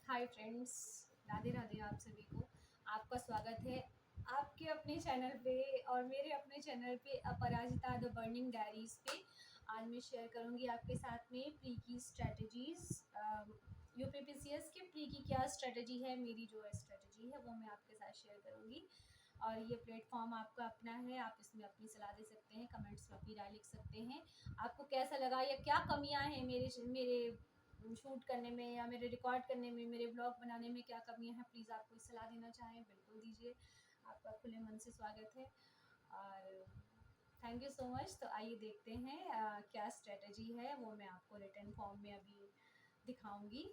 Hi friends, Radhe Radhe आप सभी को। आपका स्वागत है आपके अपने चैनल पे और मेरे अपने चैनल पे अपराजिता द बर्निंग डायरीज पे। आज मैं शेयर करूंगी आपके साथ में प्री की स्ट्रेटजीज। यूपीपीसीएस के प्री की क्या स्ट्रेटजी है, मेरी जो स्ट्रेटजी है वो मैं आपके साथ शेयर करूंगी। और ये प्लेटफॉर्म आपका अपना है, आप इसमें अपनी सलाह दे सकते हैं, कमेंट्स में अपनी राय लिख सकते हैं। आपको कैसा लगा या क्या कमियां हैं मेरे शूट करने में या मेरे रिकॉर्ड करने में, मेरे ब्लॉग बनाने में क्या कमियां हैं, प्लीज़ आप कोई सलाह देना चाहें बिल्कुल दीजिए। आपका खुले मन से स्वागत है और थैंक यू सो मच। तो आइए देखते हैं क्या स्ट्रेटजी है, वो मैं आपको रिटर्न फॉर्म में अभी दिखाऊंगी।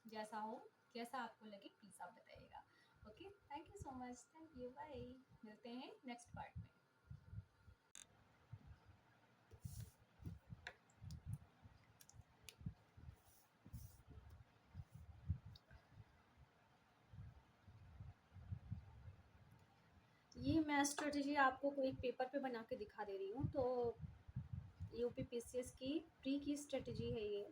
जैसा हो, जैसा आपको लगे प्लीज़ आप बताइएगा। Okay, thank you so much, thank you, bye. मिलते हैं नेक्स्ट पार्ट में। ये मैं स्ट्रेटजी आपको कोई एक पेपर पे बना के दिखा दे रही हूँ। तो यूपीपीसीएस की प्री की स्ट्रेटजी है ये।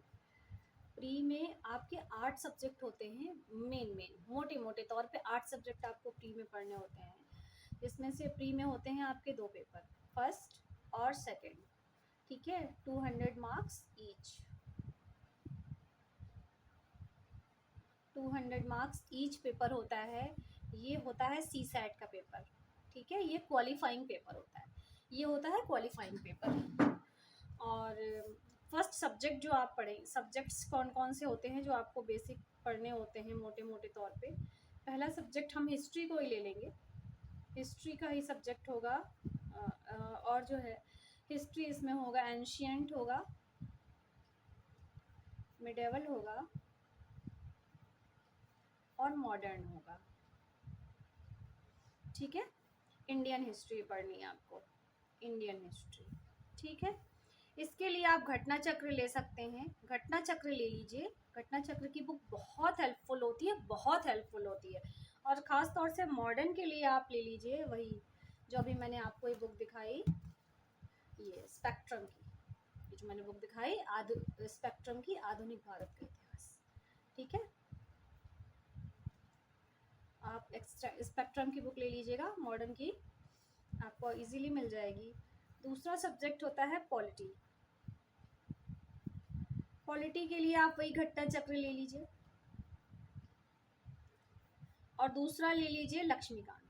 प्री में आपके 8 सब्जेक्ट होते हैं, मेन मोटे मोटे तौर पे 8 सब्जेक्ट आपको प्री में पढ़ने होते हैं। जिसमें से प्री में होते हैं आपके 2 पेपर, फर्स्ट और सेकंड। ठीक है, 200 marks each, 200 marks each paper होता है। ये होता है सी सैट का पेपर। ठीक है, ये क्वालिफाइंग पेपर होता है, ये होता है क्वालिफाइंग पेपर। और फर्स्ट सब्जेक्ट जो आप पढ़ें, सब्जेक्ट्स कौन कौन से होते हैं जो आपको बेसिक पढ़ने होते हैं मोटे मोटे तौर पे। पहला सब्जेक्ट हम हिस्ट्री को ही ले लेंगे, हिस्ट्री का ही सब्जेक्ट होगा। और जो है हिस्ट्री इसमें होगा, एंशियंट होगा, मिडेवल होगा और मॉडर्न होगा। ठीक है, इंडियन हिस्ट्री पढ़नी है आपको, इंडियन हिस्ट्री। ठीक है, इसके लिए आप घटना चक्र ले सकते हैं, घटना चक्र ले लीजिए। घटना चक्र की बुक बहुत हेल्पफुल होती है, बहुत हेल्पफुल होती है। और ख़ास तौर से मॉडर्न के लिए आप ले लीजिए वही जो अभी मैंने आपको ये बुक दिखाई, ये स्पेक्ट्रम की, ये जो मैंने बुक दिखाई स्पेक्ट्रम की आधुनिक भारत का इतिहास। ठीक है, आप एक्स्ट्रा स्पेक्ट्रम की बुक ले लीजिएगा मॉडर्न की, आपको इजीली मिल जाएगी। दूसरा सब्जेक्ट होता है पॉलिटी। पॉलिटी के लिए आप वही घटना चक्र ले लीजिए और दूसरा ले लीजिए लक्ष्मीकांत।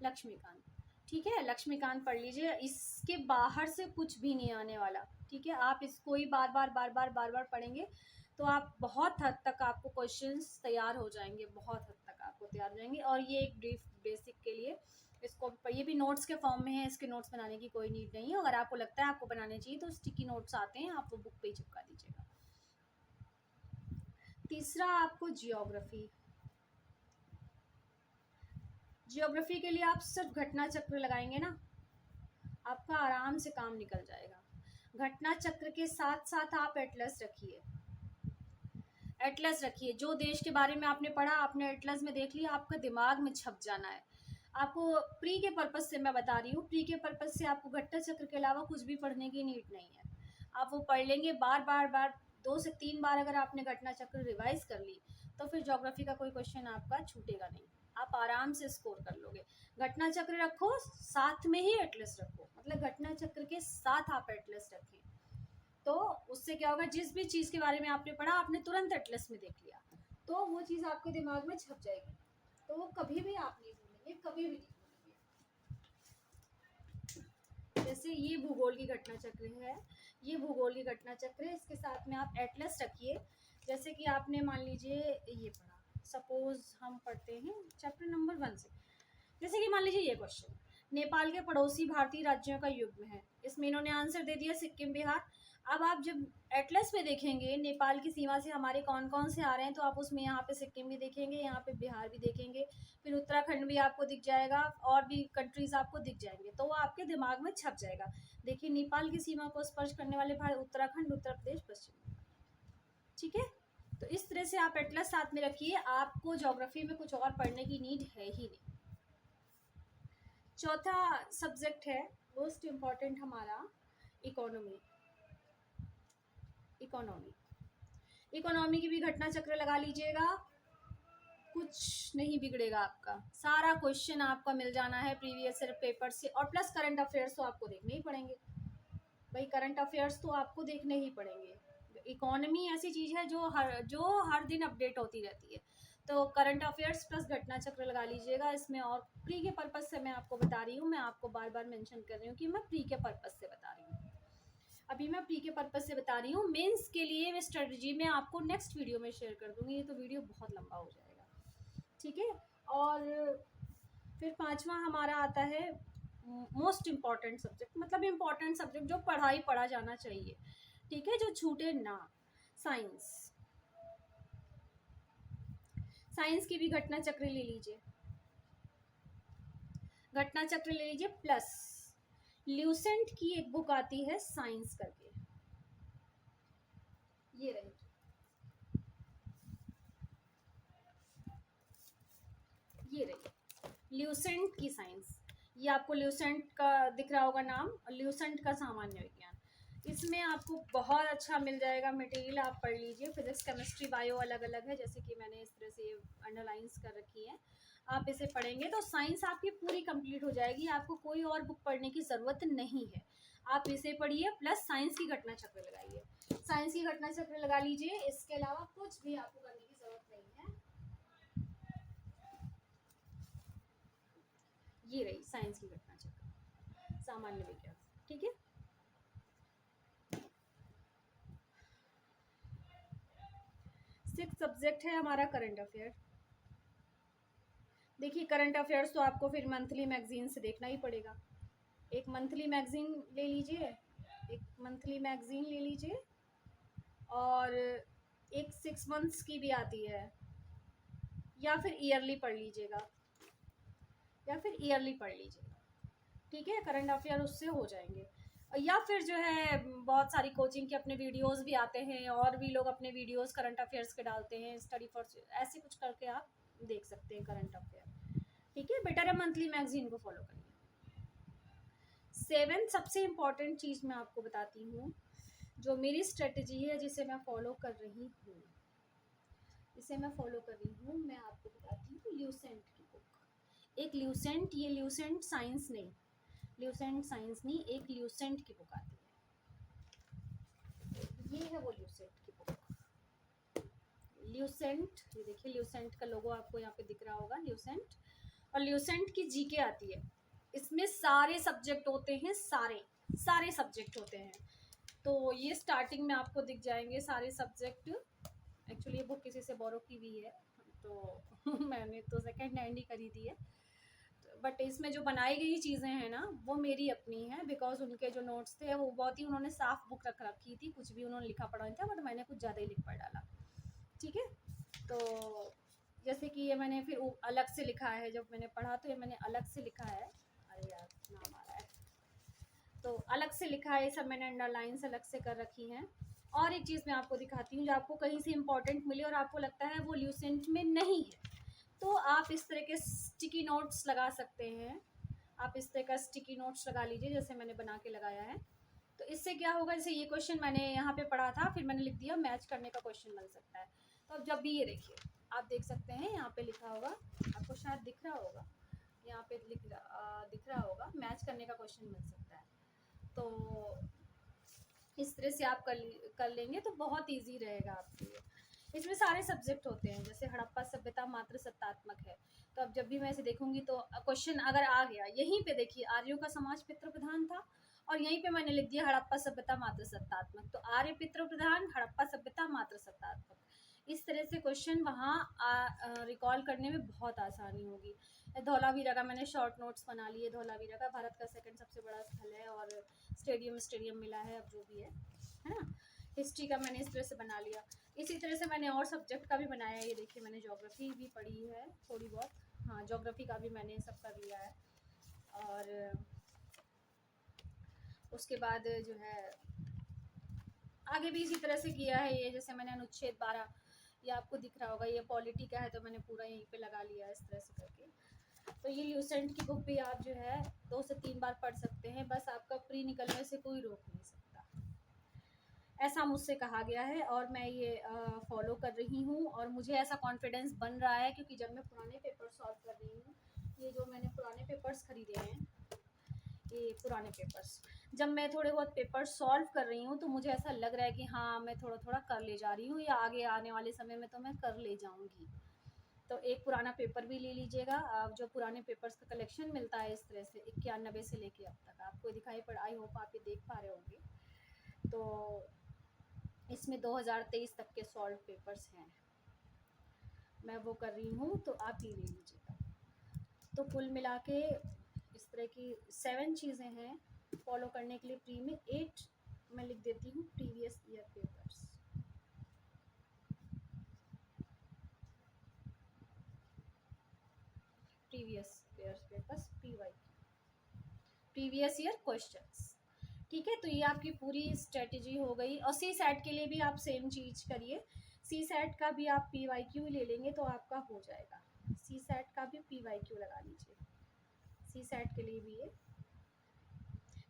लक्ष्मीकांत, ठीक है, लक्ष्मीकांत पढ़ लीजिए, इसके बाहर से कुछ भी नहीं आने वाला। ठीक है, आप इसको ही बार बार पढ़ेंगे तो आप बहुत हद तक आपको क्वेश्चंस तैयार हो जाएंगे, बहुत हद तक आपको तैयार हो जाएंगे। और ये एक ब्रीफ बेसिक के लिए इसको, ये भी नोट्स के फॉर्म में है, इसके नोट्स बनाने की कोई नीड नहीं है। अगर आपको लगता है आपको बनाने चाहिए तो स्टिकी नोट्स आते हैं, आप वो बुक पे चिपका दीजिएगा। तीसरा आपको जियोग्राफी। जियोग्राफी के लिए आप सिर्फ घटना चक्र लगाएंगे ना, आपका आराम से काम निकल जाएगा। घटना चक्र के साथ साथ आप एटलस रखिए, एटलस रखिए। जो देश के बारे में आपने पढ़ा आपने एटलस में देख लिया, आपका दिमाग में छप जाना है। आपको प्री के पर्पज से मैं बता रही हूँ, प्री के पर्पज से आपको घटना चक्र के अलावा कुछ भी पढ़ने की नीड नहीं है। आप वो पढ़ लेंगे बार 2 से 3 बार। अगर आपने घटना चक्र रिवाइज कर ली तो फिर ज्योग्राफी का कोई क्वेश्चन आपका छूटेगा नहीं, आप आराम से स्कोर कर लोगे। घटना चक्र रखो, साथ में ही एटलस रखो, मतलब घटना चक्र के साथ आप एटलस रखें। तो उससे क्या होगा, जिस भी चीज़ के बारे में आपने पढ़ा आपने तुरंत एटलस में देख लिया, तो वो चीज़ आपके दिमाग में छप जाएगी, तो वो कभी भी आप नहीं भूलेंगे, कभी भी नहीं भूलेंगे। जैसे ये भूगोल की घटना चक्र है, ये भूगोल की घटना चक्र है, इसके साथ में आप एटलस रखिए। जैसे कि आपने मान लीजिए ये पढ़ा, सपोज हम पढ़ते हैं चैप्टर नंबर 1 से। जैसे कि मान लीजिए ये क्वेश्चन, नेपाल के पड़ोसी भारतीय राज्यों का युग्म है। इसमें इन्होंने आंसर दे दिया सिक्किम बिहार। अब आप जब एटलस में देखेंगे नेपाल की सीमा से हमारे कौन कौन से आ रहे हैं, तो आप उसमें यहाँ पे सिक्किम भी देखेंगे, यहाँ पे बिहार भी देखेंगे, फिर उत्तराखंड भी आपको दिख जाएगा, और भी कंट्रीज आपको दिख जाएंगे, तो वो आपके दिमाग में छप जाएगा। देखिए, नेपाल की सीमा को स्पर्श करने वाले भारत, उत्तराखंड, उत्तर प्रदेश, पश्चिम बंगाल। ठीक है, तो इस तरह से आप एटलस साथ में रखिए, आपको ज्योग्राफी में कुछ और पढ़ने की नीड है ही नहीं। चौथा सब्जेक्ट है मोस्ट इम्पॉर्टेंट हमारा, इकोनॉमी। इकोनॉमी, इकोनॉमी की भी घटना चक्र लगा लीजिएगा, कुछ नहीं बिगड़ेगा आपका, सारा क्वेश्चन आपका मिल जाना है प्रीवियस ईयर पेपर से, और प्लस करंट अफेयर्स तो आपको देखने ही पड़ेंगे भाई, करंट अफेयर्स तो आपको देखने ही पड़ेंगे। इकोनॉमी ऐसी चीज़ है जो हर दिन अपडेट होती रहती है, तो करंट अफेयर्स प्लस घटना चक्र लगा लीजिएगा इसमें। और प्री के पर्पज़ से मैं आपको बता रही हूँ, मैं आपको बार बार मेंशन कर रही हूँ कि मैं प्री के पर्पज़ से बता रही हूँ, अभी मैं प्री के पर्पज़ से बता रही हूँ। मेंस के लिए मैं स्ट्रेटजी में आपको नेक्स्ट वीडियो में शेयर कर दूँगी, ये तो वीडियो बहुत लंबा हो जाएगा, ठीक है। और फिर पांचवा हमारा आता है मोस्ट इम्पॉर्टेंट सब्जेक्ट, मतलब इम्पॉर्टेंट सब्जेक्ट जो पढ़ा जाना चाहिए, ठीक है, जो छूटे ना, साइंस। साइंस की भी घटना चक्र ले लीजिए, घटना चक्र ले लीजिए, प्लस ल्यूसेंट की एक बुक आती है साइंस करके, ये रही, ये रही ल्यूसेंट की साइंस, ये आपको ल्यूसेंट का दिख रहा होगा नाम, ल्यूसेंट का सामान्य विज्ञान, इसमें आपको बहुत अच्छा मिल जाएगा मटेरियल, आप पढ़ लीजिए। फिजिक्स केमिस्ट्री बायो अलग अलग है, जैसे कि मैंने इस तरह से अंडरलाइंस कर रखी है, आप इसे पढ़ेंगे तो साइंस आपकी पूरी कंप्लीट हो जाएगी, आपको कोई और बुक पढ़ने की ज़रूरत नहीं है, आप इसे पढ़िए प्लस साइंस की घटना चक्र लगाइए, साइंस की घटना चक्र लगा लीजिए, इसके अलावा कुछ भी आपको करने की ज़रूरत नहीं है। ये रही साइंस की घटना चक्र, सामान्य विज्ञान, ठीक है। सिक्स सब्जेक्ट है हमारा करंट अफेयर। देखिए करंट अफेयर्स तो आपको फिर मंथली मैगजीन से देखना ही पड़ेगा, एक मंथली मैगजीन ले लीजिए, एक मंथली मैगजीन ले लीजिए, और एक 6 मंथ्स की भी आती है, या फिर ईयरली पढ़ लीजिएगा, या फिर ईयरली पढ़ लीजिएगा, ठीक है, करंट अफेयर उससे हो जाएंगे। या फिर जो है बहुत सारी कोचिंग के अपने वीडियोस भी आते हैं, और भी लोग अपने वीडियोस करंट अफेयर्स के डालते हैं, स्टडी फॉर, ऐसे कुछ करके आप देख सकते हैं करंट अफेयर, ठीक है। बेटर है मंथली मैगजीन को फॉलो करिए। 7 सबसे इम्पॉर्टेंट चीज़ मैं आपको बताती हूँ, जो मेरी स्ट्रेटजी है जिसे मैं फॉलो कर रही हूँ, इसे मैं फॉलो कर रही हूँ, मैं आपको बताती हूँ ल्यूसेंट की बुक, एक ल्यूसेंट, ये ल्यूसेंट साइंस नहीं, ल्यूसेंट साइंस नहीं, एक ल्यूसेंट की बुक आती है, ये है वो ल्यूसेंट की बुक, ल्यूसेंट, ये देखिए ल्यूसेंट का लोगो आपको यहाँ पे दिख रहा होगा, ल्यूसेंट, और ल्यूसेंट की जीके आती है, इसमें सारे सब्जेक्ट होते हैं, सारे सब्जेक्ट होते हैं, तो ये स्टार्टिंग में आपको दिख जाएंगे सारे सब्जेक्ट। एक्चुअली ये बुक किसी से बोरो की भी है, तो मैंने तो सेकेंड हैंड ही खरीदी है, बट इसमें जो बनाई गई चीज़ें हैं ना वो मेरी अपनी हैं, बिकॉज उनके जो नोट्स थे वो बहुत ही उन्होंने साफ बुक रख रखी थी, कुछ भी उन्होंने लिखा पढ़ा नहीं था, बट मैंने कुछ ज़्यादा ही लिख पढ़ डाला, ठीक है। तो जैसे कि ये मैंने फिर अलग से लिखा है, जब मैंने पढ़ा तो ये मैंने अलग से लिखा है, अरे यार नाम आ रहा है, तो अलग से लिखा है, सब मैंने अंडरलाइंस अलग से कर रखी हैं। और एक चीज़ मैं आपको दिखाती हूँ, जो आपको कहीं से इंपॉर्टेंट मिले और आपको लगता है वो ल्यूसेंट में नहीं है, तो आप इस तरह के स्टिकी नोट्स लगा सकते हैं, आप इस तरह का स्टिकी नोट्स लगा लीजिए, जैसे मैंने बना के लगाया है, तो इससे क्या होगा, जैसे ये क्वेश्चन मैंने यहाँ पे पढ़ा था, फिर मैंने लिख दिया, मैच करने का क्वेश्चन बन सकता है। तो अब जब भी ये देखिए, आप देख सकते हैं यहाँ पे लिखा होगा, आपको शायद दिख रहा होगा, यहाँ पे दिख रहा होगा, मैच करने का क्वेश्चन मिल सकता है, तो इस तरह से आप कर लेंगे तो बहुत ईजी रहेगा आपके लिए। इसमें सारे सब्जेक्ट होते हैं, जैसे हड़प्पा सभ्यता मात्र सत्तात्मक है, तो अब जब भी मैं इसे देखूंगी तो क्वेश्चन अगर आ गया, यहीं पे देखिए आर्यों का समाज पितृ प्रधान था, और यहीं पे मैंने लिख दिया हड़प्पा सभ्यता मात्र सत्तात्मक, तो आर्य पितृ प्रधान, हड़प्पा सभ्यता मात्र सत्तात्मक, इस तरह से क्वेश्चन वहाँ रिकॉल करने में बहुत आसानी होगी। धौलावीरा का मैंने शॉर्ट नोट्स बना लिए, धौलावीरा का भारत का सेकंड सबसे बड़ा स्थल है, और स्टेडियम मिला है, अब जो भी है ना। हिस्ट्री का मैंने इस तरह से बना लिया, इसी तरह से मैंने और सब्जेक्ट का भी बनाया है, ये देखिए मैंने ज्योग्राफी भी पढ़ी है थोड़ी बहुत, हाँ ज्योग्राफी का भी मैंने सब कर लिया है, और उसके बाद जो है आगे भी इसी तरह से किया है, ये जैसे मैंने अनुच्छेद 12, ये आपको दिख रहा होगा, ये पॉलिटी का है, तो मैंने पूरा यहीं पे लगा लिया इस तरह से करके। तो ये ल्यूसेंट की बुक भी आप जो है 2 से 3 बार पढ़ सकते हैं, बस आपका प्री निकलने से कोई रोक नहीं सकता। ऐसा मुझसे कहा गया है और मैं ये फॉलो कर रही हूँ और मुझे ऐसा कॉन्फिडेंस बन रहा है, क्योंकि जब मैं पुराने पेपर सॉल्व कर रही हूँ, ये जो मैंने पुराने पेपर्स खरीदे हैं, ये पुराने पेपर्स, जब मैं थोड़े बहुत पेपर सॉल्व कर रही हूँ तो मुझे ऐसा लग रहा है कि हाँ मैं थोड़ा थोड़ा कर ले जा रही हूँ, या आगे आने वाले समय में तो मैं कर ले जाऊँगी। तो एक पुराना पेपर भी ले लीजिएगा आप, जो पुराने पेपर्स का कलेक्शन मिलता है इस तरह से 91 से लेके अब तक आपको दिखाई पड़, आई होप आप ये देख पा रहे होंगे। तो इसमें 2023 तक के सॉल्व पेपर्स हैं, मैं वो कर रही हूँ, तो आप ये ले लीजिएगा। तो कुल मिला के इस तरह की 7 चीज़ें हैं फॉलो करने के लिए। प्री में 8 मैं लिख देती हूँ previous year papers. Previous year papers, previous year questions. ठीक है, तो ये आपकी पूरी स्ट्रेटजी हो गई। और सी सेट के लिए भी आप सेम चीज़ करिए, सी सेट का भी आप PYQ ले लेंगे तो आपका हो जाएगा। सी सेट का भी PYQ लगा लीजिए, सी सेट के लिए भी ये,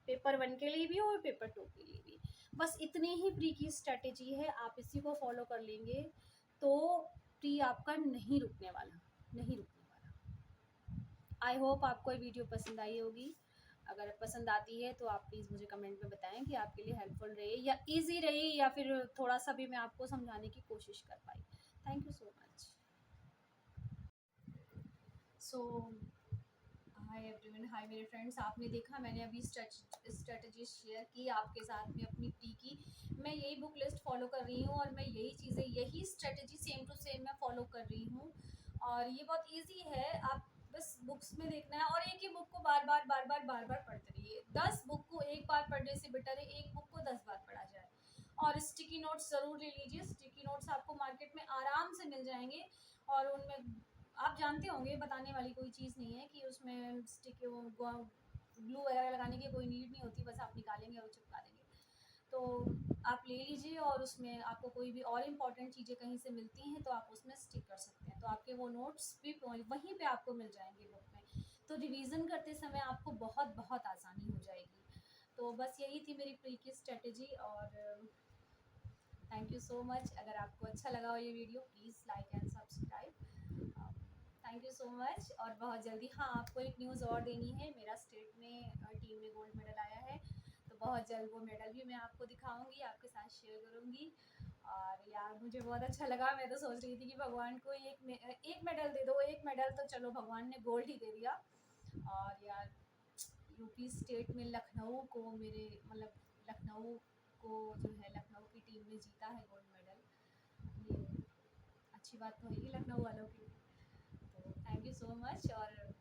पेपर 1 के लिए भी और पेपर 2 के लिए भी। बस इतनी ही प्री की स्ट्रेटजी है, आप इसी को फॉलो कर लेंगे तो प्री आपका नहीं रुकने वाला, नहीं रुकने वाला। आई होप आपको ये वीडियो पसंद आई होगी। अगर पसंद आती है तो आप प्लीज़ मुझे कमेंट में बताएं कि आपके लिए हेल्पफुल रही या इजी रही, या फिर थोड़ा सा भी मैं आपको समझाने की कोशिश कर पाई। Thank you so much. So hi everyone, hi मेरे फ्रेंड्स, आपने देखा मैंने अभी स्ट्रेटजी शेयर की आपके साथ में अपनी प्री की। मैं यही बुक लिस्ट फॉलो कर रही हूँ और मैं यही चीज़ें, यही स्ट्रेटजी सेम टू सेम मैं फॉलो कर रही हूँ। और ये बहुत इजी है, आप बस बुक्स में देखना है और एक ही बुक को बार बार पढ़ते रहिए। 10 बुक को एक बार पढ़ने से बेटर है एक बुक को 10 बार पढ़ा जाए। और स्टिकी नोट्स ज़रूर ले लीजिए, स्टिकी नोट्स आपको मार्केट में आराम से मिल जाएंगे और उनमें आप जानते होंगे, बताने वाली कोई चीज़ नहीं है कि उसमें स्टिक ग्लू वगैरह लगाने की कोई नीड नहीं होती, बस आप निकालेंगे और चिपका देंगे। तो आप ले लीजिए और उसमें आपको कोई भी और इम्पॉर्टेंट चीज़ें कहीं से मिलती हैं तो आप उसमें स्टिक कर सकते हैं, तो आपके वो नोट्स भी वहीं पे आपको मिल जाएंगे बुक में। तो रिवीजन करते समय आपको बहुत बहुत आसानी हो जाएगी। तो बस यही थी मेरी प्री की स्ट्रेटजी। और थैंक यू सो मच। अगर आपको अच्छा लगा हो ये video, please like and subscribe. Thank you so much. और बहुत जल्दी, हाँ आपको एक न्यूज़ और देनी है, मेरा स्टेट में टीम में गोल्ड मेडल आया है, तो बहुत जल्द वो मेडल भी मैं आपको दिखाऊंगी, आपके साथ शेयर करूंगी। और यार मुझे बहुत अच्छा लगा, मैं तो सोच रही थी कि भगवान को एक मेडल दे दो, एक मेडल तो चलो भगवान ने गोल्ड ही दे दिया। और यार यूपी स्टेट में लखनऊ को, मेरे मतलब लखनऊ को जो है, लखनऊ की टीम ने जीता है गोल्ड मेडल, ये अच्छी बात तो है ही लखनऊ वालों की। तो थैंक यू सो मच। और